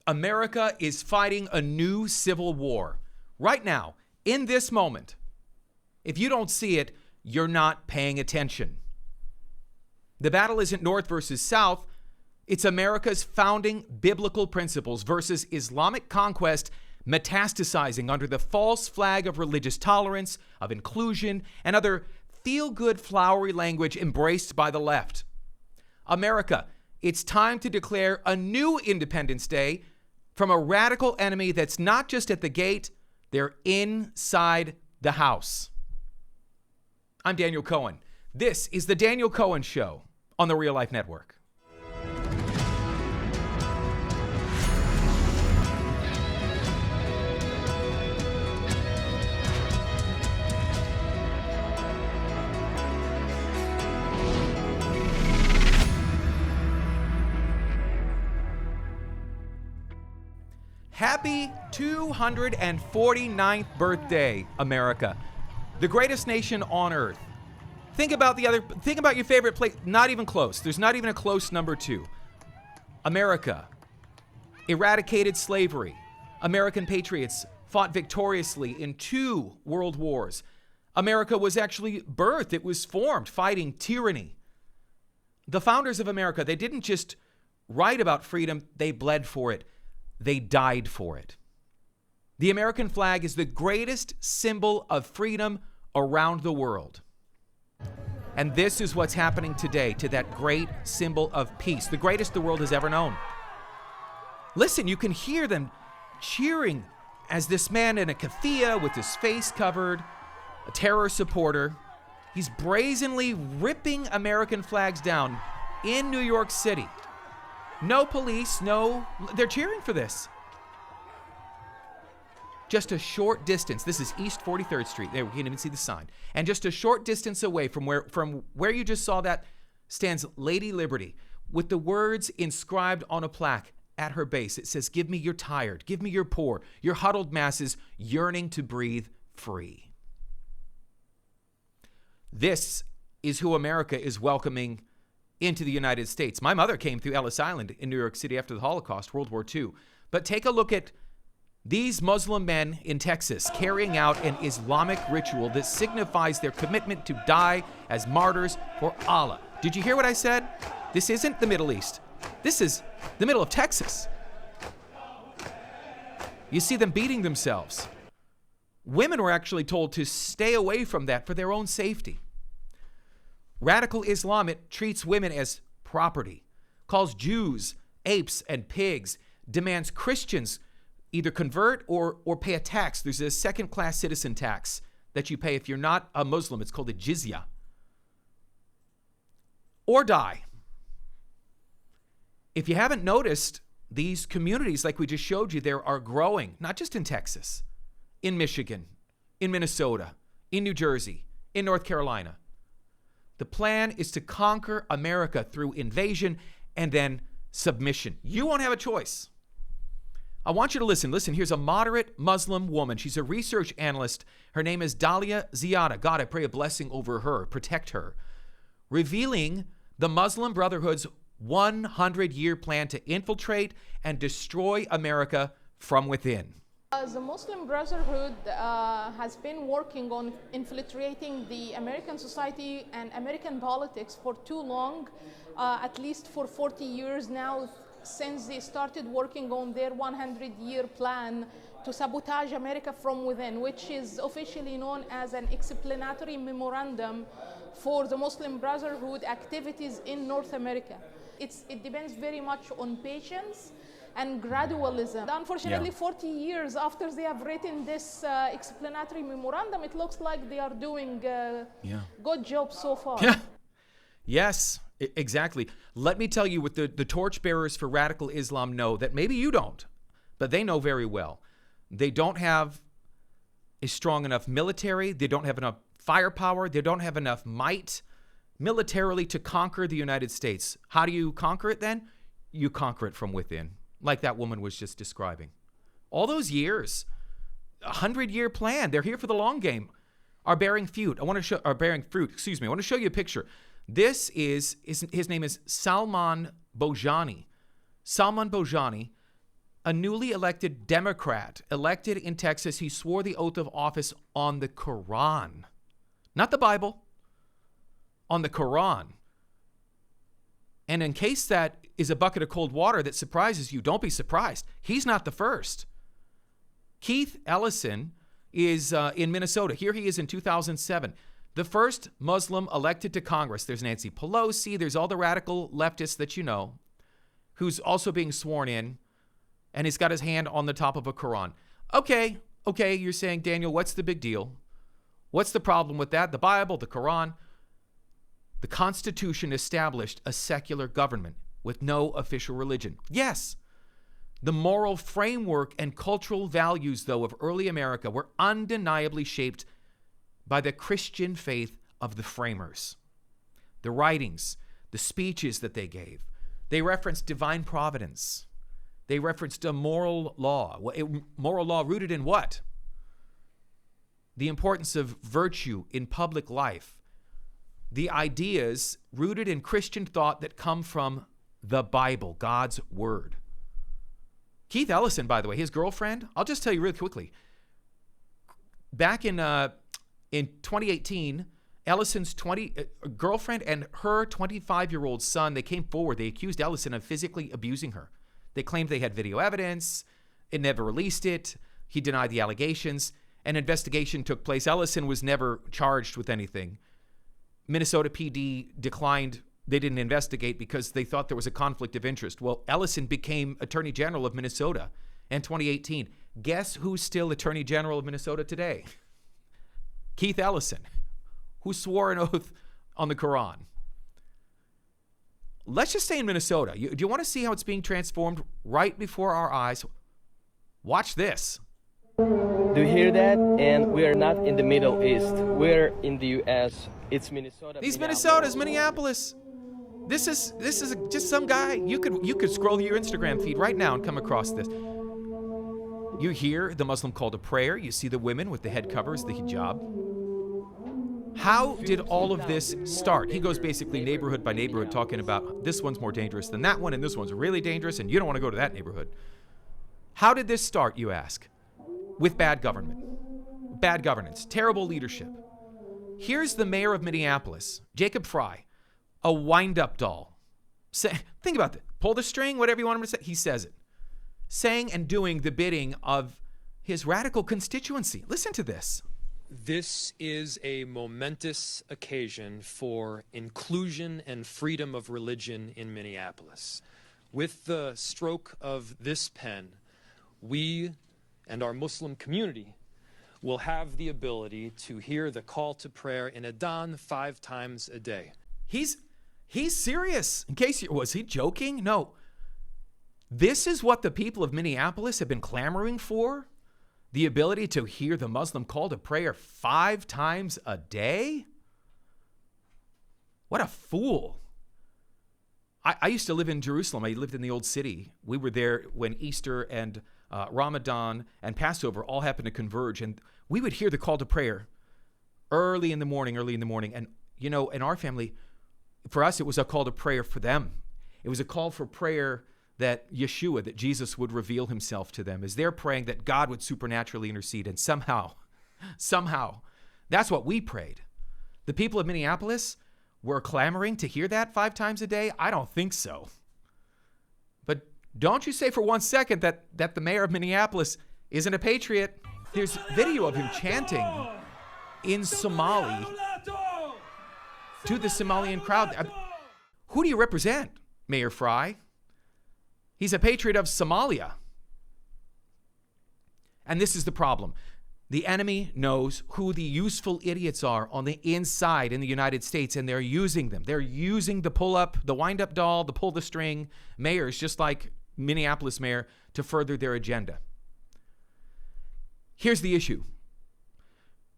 America is fighting a new civil war. Right now, in this moment. If you don't see it, you're not paying attention. The battle isn't North versus South. It's America's founding biblical principles versus Islamic conquest metastasizing under the false flag of religious tolerance, of inclusion, and other feel-good flowery language embraced by the left. America, it's time to declare a new Independence Day from a radical enemy that's not just at the gate, they're inside the house. I'm Daniel Cohen. This is the Daniel Cohen Show on the Real Life Network. Happy 249th birthday, America. The greatest nation on earth. Think about your favorite place. Not even close. There's not even a close number two. America eradicated slavery. American patriots fought victoriously in 2 world wars. America was actually birthed. It was formed fighting tyranny. The founders of America, they didn't just write about freedom, they bled for it. They died for it. The American flag is the greatest symbol of freedom around the world. And this is what's happening today to that great symbol of peace, the greatest the world has ever known. Listen, you can hear them cheering as this man in a keffiyeh with his face covered, a terror supporter, he's brazenly ripping American flags down in New York City. No police, they're cheering for this. Just a short distance, this is East 43rd Street, there, we can't even see the sign. And just a short distance away from where you just saw that stands Lady Liberty with the words inscribed on a plaque at her base. It says, "Give me your tired, give me your poor, your huddled masses yearning to breathe free." This is who America is welcoming into the United States. My mother came through Ellis Island in New York City after the Holocaust, World War II. But take a look at these Muslim men in Texas carrying out an Islamic ritual that signifies their commitment to die as martyrs for Allah. Did you hear what I said? This isn't the Middle East. This is the middle of Texas. You see them beating themselves. Women were actually told to stay away from that for their own safety. Radical Islam, it treats women as property, calls Jews apes and pigs, demands Christians either convert or pay a tax. There's a second-class citizen tax that you pay if you're not a Muslim. It's called a jizya. Or die. If you haven't noticed, these communities, like we just showed you, there are growing, not just in Texas, in Michigan, in Minnesota, in New Jersey, in North Carolina. The plan is to conquer America through invasion and then submission. You won't have a choice. I want you to listen. Listen, here's a moderate Muslim woman. She's a research analyst. Her name is Dalia Ziyada. God, I pray a blessing over her, protect her. Revealing the Muslim Brotherhood's 100-year plan to infiltrate and destroy America from within. The Muslim Brotherhood has been working on infiltrating the American society and American politics for too long, at least for 40 years now, since they started working on their 100-year plan to sabotage America from within, which is officially known as an explanatory memorandum for the Muslim Brotherhood activities in North America. It depends very much on patience and gradualism. Unfortunately, 40 years after they have written this explanatory memorandum, it looks like they are doing a good job so far. Yeah. Yes, exactly. Let me tell you what the torchbearers for radical Islam know that maybe you don't, but they know very well. They don't have a strong enough military. They don't have enough firepower. They don't have enough might militarily to conquer the United States. How do you conquer it then? You conquer it from within, like that woman was just describing. All those years, 100-year plan, they're here for the long game, are bearing fruit. I want to show you a picture. This is his name is Salman Bojani. Salman Bojani, a newly elected Democrat, elected in Texas. He swore the oath of office on the Quran, not the Bible, on the Quran. And in case that is a bucket of cold water that surprises you, don't be surprised. He's not the first. Keith Ellison is in Minnesota. Here he is in 2007. The first Muslim elected to Congress. There's Nancy Pelosi. There's all the radical leftists that you know, who's also being sworn in, and he's got his hand on the top of a Quran. Okay, you're saying, Daniel, what's the big deal? What's the problem with that? The Bible, the Quran. The Constitution established a secular government with no official religion. Yes, the moral framework and cultural values, though, of early America were undeniably shaped by the Christian faith of the framers. The writings, the speeches that they gave, they referenced divine providence. They referenced a moral law. Moral law rooted in what? The importance of virtue in public life. The ideas rooted in Christian thought that come from the Bible, God's word. Keith Ellison, by the way, his girlfriend, I'll just tell you really quickly. Back in 2018, Ellison's girlfriend and her 25-year-old son, they came forward. They accused Ellison of physically abusing her. They claimed they had video evidence. It never released it. He denied the allegations. An investigation took place. Ellison was never charged with anything. Minnesota PD declined. They didn't investigate because they thought there was a conflict of interest. Well, Ellison became Attorney General of Minnesota in 2018. Guess who's still Attorney General of Minnesota today? Keith Ellison, who swore an oath on the Quran. Let's just stay in Minnesota. Do you want to see how it's being transformed right before our eyes? Watch this. Do you hear that? And we are not in the Middle East. We're in the U.S. It's Minnesota. These Minnesota's Minneapolis. This is just some guy. You could scroll your Instagram feed right now and come across this. You hear the Muslim call to prayer. You see the women with the head covers, the hijab. How did all of this start? He goes basically neighborhood by neighborhood talking about this one's more dangerous than that one, and this one's really dangerous, and you don't want to go to that neighborhood. How did this start, you ask? With bad government, bad governance, terrible leadership. Here's the mayor of Minneapolis, Jacob Fry, a wind-up doll. Think about that. Pull the string, whatever you want him to say. He says it. Saying and doing the bidding of his radical constituency. Listen to this. This is a momentous occasion for inclusion and freedom of religion in Minneapolis. With the stroke of this pen, we and our Muslim community will have the ability to hear the call to prayer in Adhan 5 times a day. He's serious. In case was he joking? No. This is what the people of Minneapolis have been clamoring for. The ability to hear the Muslim call to prayer 5 times a day? What a fool. I used to live in Jerusalem. I lived in the old city. We were there when Easter and Ramadan and Passover all happened to converge. And we would hear the call to prayer early in the morning. And, you know, in our family, for us, it was a call to prayer for them. It was a call for prayer that Yeshua, that Jesus would reveal himself to them as they're praying that God would supernaturally intercede. And somehow, that's what we prayed. The people of Minneapolis were clamoring to hear that 5 times a day? I don't think so. But don't you say for 1 second that the mayor of Minneapolis isn't a patriot. There's video of him chanting in Somali to the Somalian crowd. Who do you represent, Mayor Fry? He's a patriot of Somalia. And this is the problem. The enemy knows who the useful idiots are on the inside in the United States, and they're using them. They're using the pull-up, the wind-up doll, the pull-the-string mayors, just like Minneapolis mayor, to further their agenda. Here's the issue.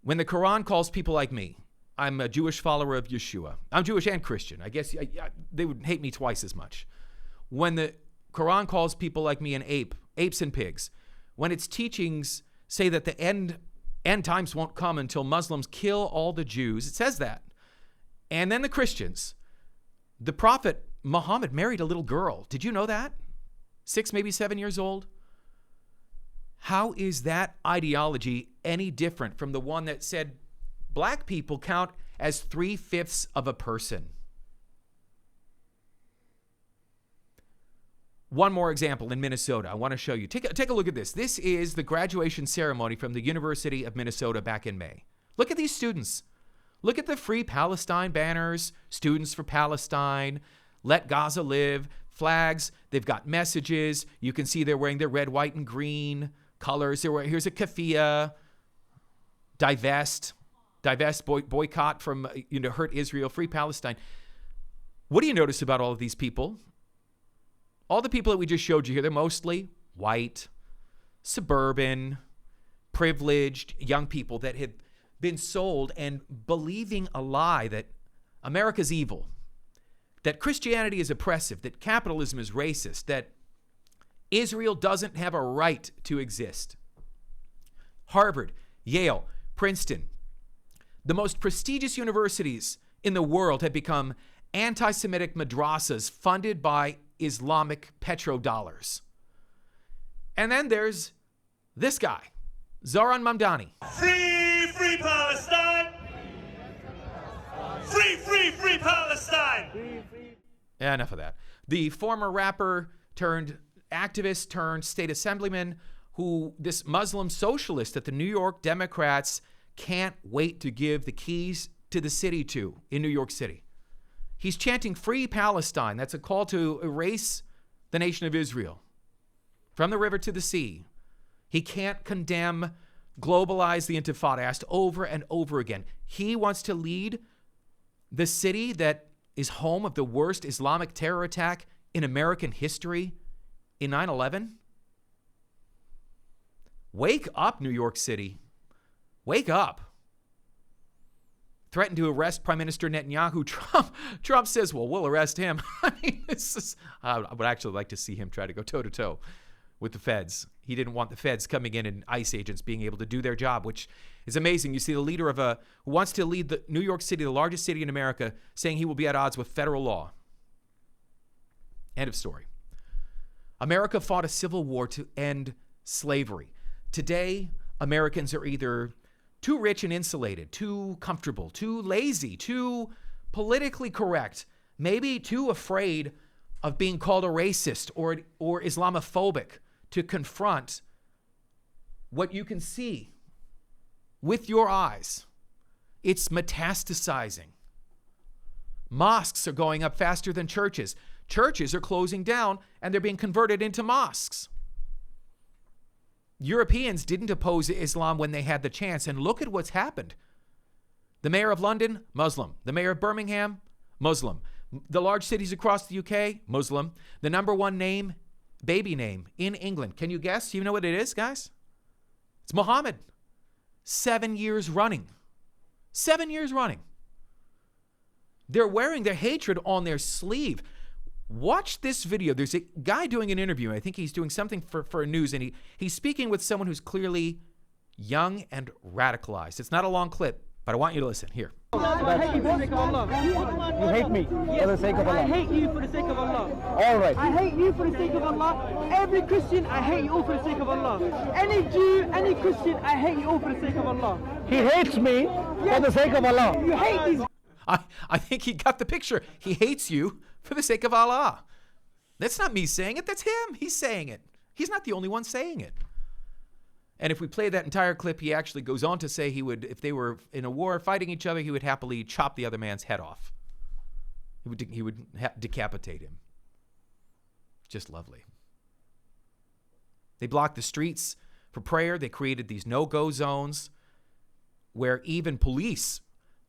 When the Quran calls people like me, I'm a Jewish follower of Yeshua. I'm Jewish and Christian. I guess they would hate me twice as much. When the Quran calls people like me an ape, apes and pigs, when its teachings say that the end times won't come until Muslims kill all the Jews, it says that. And then the Christians. The prophet Muhammad married a little girl. Did you know that? 6, maybe 7 years old. How is that ideology any different from the one that said black people count as 3/5 of a person? One more example in Minnesota I want to show you. Take a look at this. This is the graduation ceremony from the University of Minnesota back in May. Look at these students. Look at the Free Palestine banners, Students for Palestine, Let Gaza Live, flags. They've got messages. You can see they're wearing their red, white, and green colors. Here's a keffiyeh, divest, boycott from, hurt Israel, Free Palestine. What do you notice about all of these people? All the people that we just showed you here, they're mostly white, suburban, privileged young people that have been sold and believing a lie that America's evil, that Christianity is oppressive, that capitalism is racist, that Israel doesn't have a right to exist. Harvard, Yale, Princeton, the most prestigious universities in the world have become anti-Semitic madrasas funded by Islamic petrodollars. And then there's this guy, Zoran Mamdani. Free Palestine! Free Palestine! Yeah, enough of that. The former rapper turned activist turned state assemblyman who this Muslim socialist that the New York Democrats can't wait to give the keys to the city to in New York City. He's chanting Free Palestine. That's a call to erase the nation of Israel from the river to the sea. He can't condemn, globalize the Intifada, asked over and over again. He wants to lead the city that is home of the worst Islamic terror attack in American history in 9/11. Wake up, New York City. Wake up. Threatened to arrest Prime Minister Netanyahu. Trump says, well, we'll arrest him. I mean, I would actually like to see him try to go toe-to-toe with the feds. He didn't want the feds coming in and ICE agents being able to do their job, which is amazing. You see the leader of who wants to lead the New York City, the largest city in America, saying he will be at odds with federal law. End of story. America fought a civil war to end slavery. Today, Americans are either too rich and insulated, too comfortable, too lazy, too politically correct, maybe too afraid of being called a racist or Islamophobic to confront what you can see with your eyes. It's metastasizing. Mosques are going up faster than churches. Churches are closing down and they're being converted into mosques. Europeans didn't oppose Islam when they had the chance, and look at what's happened. The mayor of London, Muslim. The mayor of Birmingham, Muslim. The large cities across the UK, Muslim. The number one baby name in England. Can you guess? You know what it is, guys? It's Muhammad. 7 years running. 7 years running. They're wearing their hatred on their sleeve. Watch this video. There's a guy doing an interview. I think he's doing something for news, and he's speaking with someone who's clearly young and radicalized. It's not a long clip, but I want you to listen. Here. I hate you for the sake of Allah. You hate me for the sake of Allah. I hate you for the sake of Allah. All right. I hate you for the sake of Allah. Every Christian, I hate you all for the sake of Allah. Any Jew, any Christian, I hate you all for the sake of Allah. He hates me for the sake of Allah. You hate these. I think he got the picture. He hates you for the sake of Allah. That's not me saying it. That's him. He's saying it. He's not the only one saying it. And if we play that entire clip, he actually goes on to say he would, if they were in a war fighting each other, he would happily chop the other man's head off. He would decapitate him. Just lovely. They blocked the streets for prayer. They created these no-go zones where even police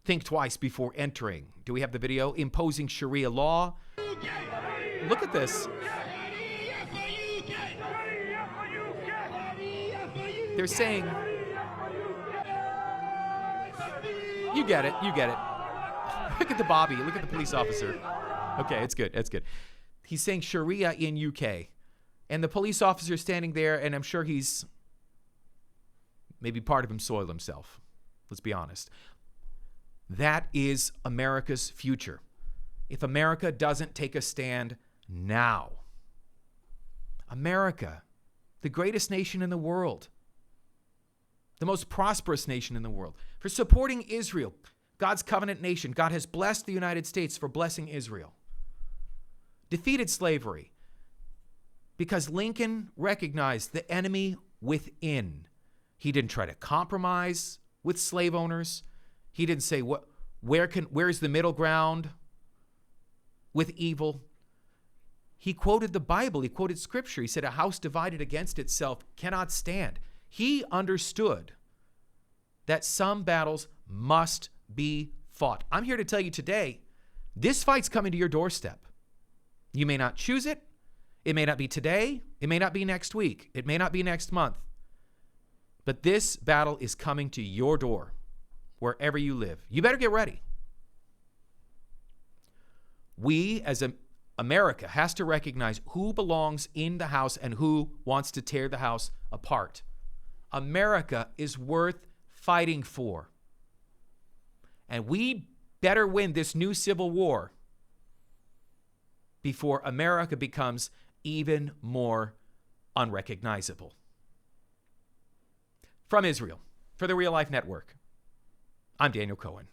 think twice before entering. Do we have the video? Imposing Sharia law. Look at this. They're saying, you get it, you get it. Look at the Bobby, look at the police officer. Okay, it's good, it's good. He's saying Sharia in UK. And the police officer is standing there, and I'm sure he's, maybe part of him soiled himself. Let's be honest. That is America's future. If America doesn't take a stand now, America the greatest nation in the world, the most prosperous nation in the world, for supporting Israel, God's covenant nation. God has blessed the United States for blessing Israel. Defeated slavery because Lincoln recognized the enemy within. He didn't try to compromise with slave owners. He didn't say, where's the middle ground with evil? He quoted the Bible. He quoted scripture. He said, a house divided against itself cannot stand. He understood that some battles must be fought. I'm here to tell you today, this fight's coming to your doorstep. You may not choose it. It may not be today. It may not be next week. It may not be next month. But this battle is coming to your door, wherever you live. You better get ready. We, as America, has to recognize who belongs in the house and who wants to tear the house apart. America is worth fighting for. And we better win this new civil war before America becomes even more unrecognizable. From Israel, for the Real Life Network, I'm Daniel Cohen.